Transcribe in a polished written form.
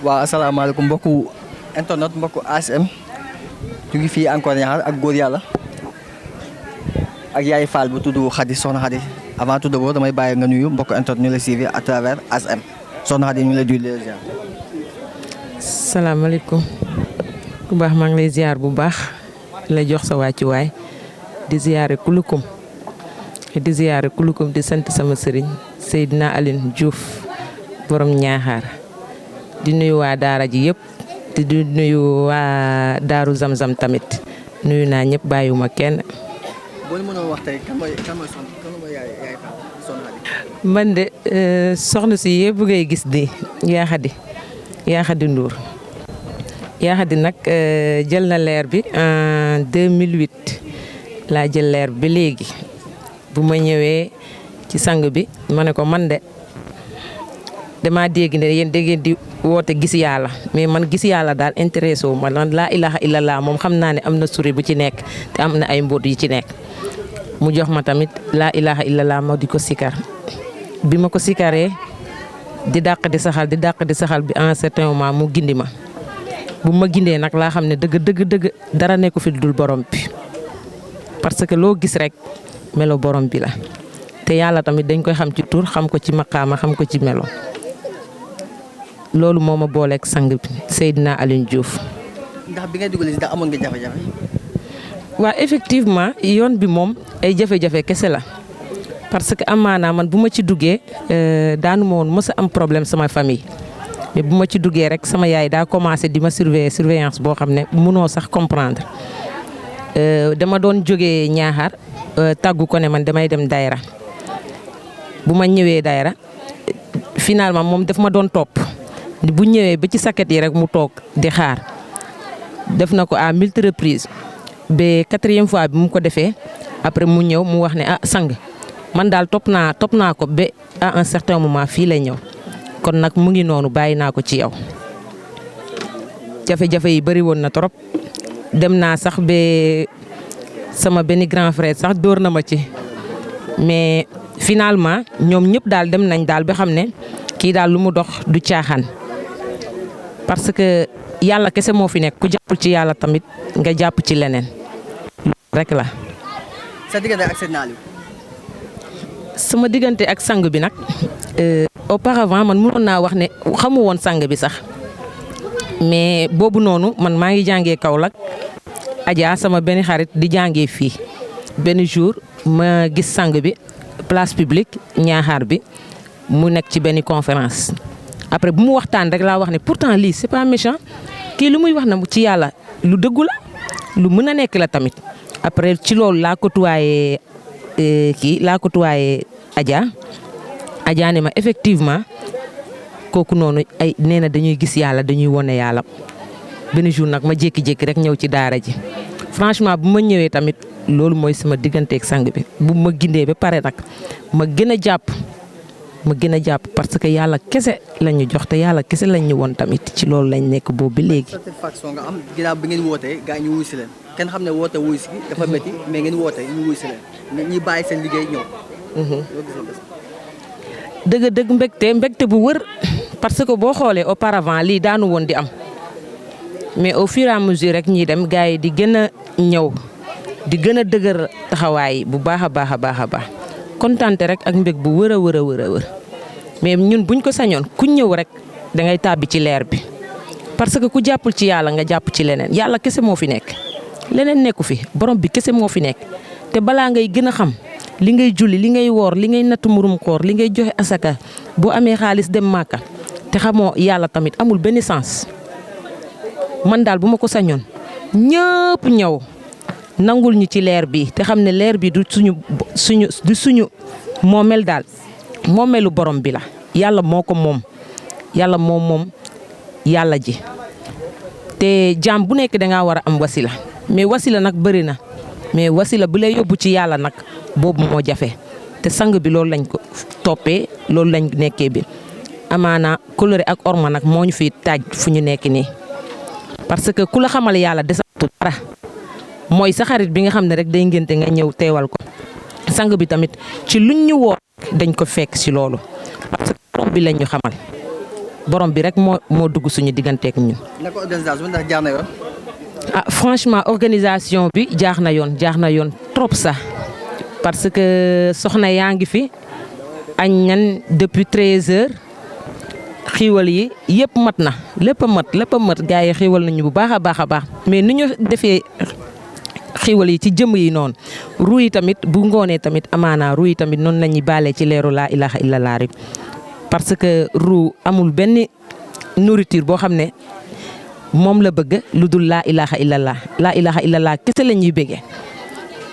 waaw asalaamaaleykum mbokku internet mbokku ASM ñu ngi fii encore ñaar ak góor yàlla ak yaay Fall bu tudd Khady soxna Khady avant tout d'abord damay bàyyi nga nuyu mbokku internet ñu la suivre à travers ASM soxna Khady ñu ngi lay di leen ziar. salaamaaleykum ku baax maa ngi lay ziar bu baax la jox sa wàccuwaay di ziare kulukum di sant sama sëriñ Seydina Aline Diouf borom ñaaxaar di nuyu waa daara ji yëpp di nuyu waa daaru Zamzam tamit nuyu naa ñëpp bàyyiwuma kenn. boo ñu mënoon wax tey kan mooy yaay Fall soxna Khady. man de soxna si yëpp ngay gis di yaa Khady Ndour yaa Khady nag jël na leer bi en 2008 laa jël leer bi léegi bu ma ñëwee ci sang bi ma ne ko man de dama dégg ne yéen da ngeen di woote gis yàlla mais man gis yàlla daal intéressé wu ma lan laa ilaha illallah moom xam naa ne am na suri bu ci nekk te am na ay mbóot yu ci nekk mu jox ma tamit laa ilaha illallah ma di ko sikar bi ma ko sikaree di dàq di saxal bi en un certain moment mu gindi ma bu ma gindee nag laa xam ne dëgg dara nekku fi dul borom bi parce que loo gis rek melo borom bi la te yàlla tamit dañ koy xam ci tur xam ko ci maqaama xam ko ci melo loolu moo ma booleeg sang bi Seydina Aline Diouf. ndax bi ngay dugal ndax amoon nga jafe-jafe. waaw effectivement yoon bi moom ay jafe-jafe kese la parce que amaanaa man bu ma ci duggee daanu ma woon mës a am problème sama famille mais bu ma ci duggee rek sama yaay daa commencé di ma surveillance boo xam ne mënoo sax comprendre dama doon jógee ñaaxaar tàggu ko ne man damay dem Dayra bu ma ñëwee Dayra finalement moom daf ma doon topp bu ñëwee ba ci saket yi rek mu toog di xaar def na ko à multi reprises ba 4e fois bi mu ko defee après mu ñëw mu wax ne sang man daal topp naa ko ba à un certain moment fii lay ñëw kon nag mu ngi noonu bàyyi naa ko ci yow. jafe-jafe yi bëri woon na trop dem naa sax ba sama benn grand frère sax dóor na ma ci mais finalement ñoom ñëpp daal dem nañ daal ba xam ne kii daal lu mu dox du caaxaan parce que yàlla kese moo fi nekk ku jàppul ci yàlla tamit nga jàpp ci leneen rek la. sa diggante ak Seydina Aliou. sama diggante ak sang bi nag auparavant man mënoon naa wax ne xamu woon sang bi sax mais boobu noonu man maa ngi jàngee Kaolack Adja sama benn xarit di jàngee fii benn jour ma gis sang bi place publique ñaaxaar bi mu nekk ci benn conférence après bu mu waxtaan rek laa wax ne pourtant lii c'est pas méchant kii lu muy wax na ci yàlla lu dëggu la lu mën a nekk la tamit après ci loolu laa côtoyé Adja ne ma effectivement kooku noonu ay nee na dañuy gis yàlla dañuy wone yàlla benn jour nag ma jékki-jékki rek ñëw ci daara ji franchement bu ma ñëwee tamit loolu mooy sama digganteeg sang bi bu ma gindee ba pare nag ma gën a jàpp parce que yàlla kese lañ ñu jox te yàlla kese lañ ñu woon tamit ci loolu lañ nekk boobu ba léegi. satisfaction nga am ginnaaw bi ngeen wootee gaa ñu wuy si leen kenn xam ne woote wuy si dafa métti mais ngeen woote ñu wuy si leen ñi bàyyi seen liggéey ñëw. dëgg mbégte bu wër parce que boo xoolee auparavant lii daanu woon di am mais au fur et à mesure rek ñiy dem gars yi di gën a ñëw di gën a dëgër taxawaay bu baax a baax kontaante rek ak mbég bu wër a wër mais ñun buñ ko sañoon ku ñëw rek da ngay tàbbi ci leer bi parce que ku jàppul ci yàlla nga jàpp ci leneen yàlla kese moo fi nekk leneen nekku fi borom bi kese moo fi nekk te balaa ngay gën a xam li ngay julli li ngay woor li ngay natt murum koor li ngay joxe asaka boo amee xaalis dem màkka te xamoo yàlla tamit amul benn sens man daal bu ma ko sañoon ñëpp ñëw nangul ñu ci leer bi te xam ne leer bi du suñu moomeel daal moomeelu borom bi la yàlla moo ko moom yàlla moom yàlla ji te jaam bu nekk dangaa war a am wasila mais wasila nag bëri na mais wasila bu lay yóbbu ci yàlla nag boobu moo jafe te sang bi loolu lañ ko toppee loolu lañ nekkee bi amaana coloré ak orma nag moo ñu fi taaj fu ñu nekk nii parce que ku la xamal yàlla desatu dara mooy sa xarit bi nga xam ne rek day ngénte nga ñëw teewal ko sang bi tamit ci luñ ñu woo dañ ko fekk ci loolu parce que borom bi lañ ñu xamal borom bi rek moo dugg suñu digganteek ñun. naka organisation ndax jaar na yoon. Franchement organisation bi jaax na yoon trop sax parce que soxna yaa ngi fi añ nan depuis 13h xiiwal yi yëpp mat na lépp a mat gars yi xiiwal nañu bu baax a baax mais ni ñu defee xiiwal yi ci jëm yi noonu ru yi tamit bu ngoonee tamit amaana ru yi tamit noonu la ñuy baalee ci leeru laa ilaha illallah rek parce que ru amul benn nourriture boo xam ne moom la bëgg lu dul laa ilaha illallah kese la ñuy bëggee